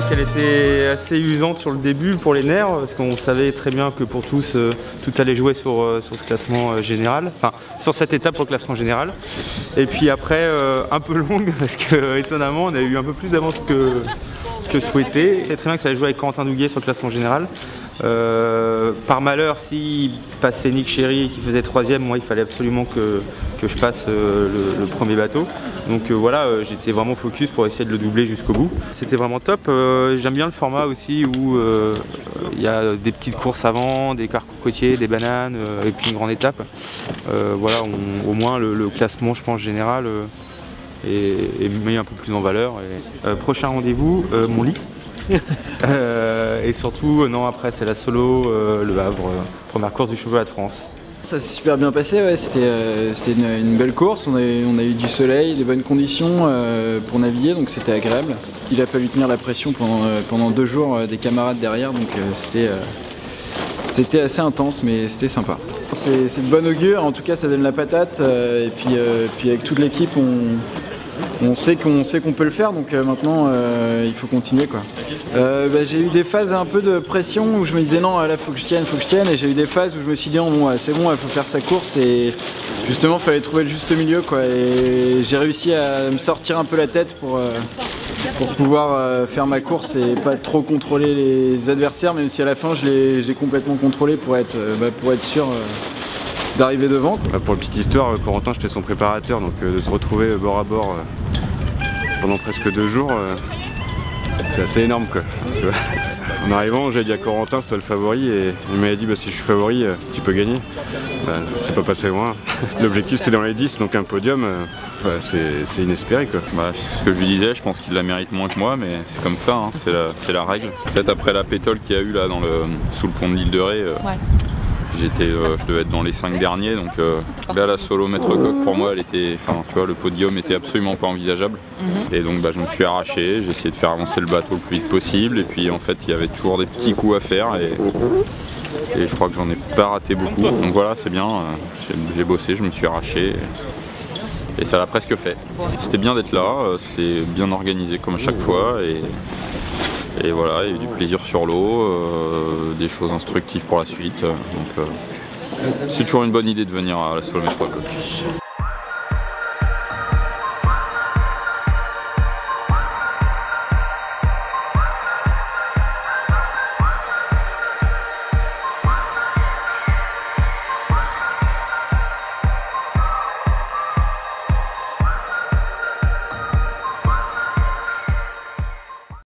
qu'elle était assez usante sur le début pour les nerfs, parce qu'on savait très bien que pour tous, tout allait jouer sur ce classement général, enfin sur cette étape pour le classement général. Et puis après, un peu longue, parce que étonnamment, on a eu un peu plus d'avance que souhaité. C'est très bien que ça allait jouer avec Corentin Douguet sur le classement général. Par malheur, si passait Nick Chéry qui faisait 3e, moi il fallait absolument que je passe le premier bateau. Donc voilà, j'étais vraiment focus pour essayer de le doubler jusqu'au bout. C'était vraiment top. J'aime bien le format aussi où il y a des petites courses avant, des quarts côtiers, des bananes et puis une grande étape. Voilà, au moins le classement, je pense, général est mis un peu plus en valeur. Prochain rendez-vous, mon lit. Et surtout, non, après c'est la solo, Le Havre, première course du championnat de France. Ça s'est super bien passé, ouais. C'était une belle course, on a eu du soleil, des bonnes conditions pour naviguer, donc c'était agréable. Il a fallu tenir la pression pendant 2 jours des camarades derrière, donc c'était assez intense, mais c'était sympa. C'est de bon augure, en tout cas ça donne la patate, et puis avec toute l'équipe on sait qu'on peut le faire, donc maintenant il faut continuer, quoi. J'ai eu des phases un peu de pression où je me disais non, là faut que je tienne, et j'ai eu des phases où je me suis dit non, bon, c'est bon, il faut faire sa course, et justement il fallait trouver le juste milieu, quoi. Et j'ai réussi à me sortir un peu la tête pour pouvoir faire ma course et pas trop contrôler les adversaires, même si à la fin j'ai complètement contrôlé pour être sûr d'arriver devant. Pour la petite histoire, Corentin, j'étais son préparateur, donc de se retrouver bord à bord pendant presque 2 jours, c'est assez énorme, quoi. Tu vois. En arrivant, j'ai dit à Corentin, c'est toi le favori, et il m'a dit bah, si je suis favori, tu peux gagner. C'est pas passé loin. L'objectif c'était dans les 10, donc un podium, c'est inespéré, quoi. Bah, ce que je lui disais, je pense qu'il la mérite moins que moi, mais c'est comme ça, hein, c'est la règle. Peut-être après la pétole qu'il y a eu là sous le pont de l'île de Ré, je devais être dans les 5 derniers, donc là la solo maître coq pour moi elle était, enfin tu vois, le podium était absolument pas envisageable. Et donc je me suis arraché, j'ai essayé de faire avancer le bateau le plus vite possible, et puis en fait il y avait toujours des petits coups à faire, et je crois que j'en ai pas raté beaucoup. Donc voilà, c'est bien, j'ai bossé, je me suis arraché. Et ça l'a presque fait. C'était bien d'être là, c'était bien organisé comme à chaque fois. Et voilà, il y a eu du plaisir sur l'eau, des choses instructives pour la suite. Donc c'est toujours une bonne idée de venir à la Solo Maître Coq.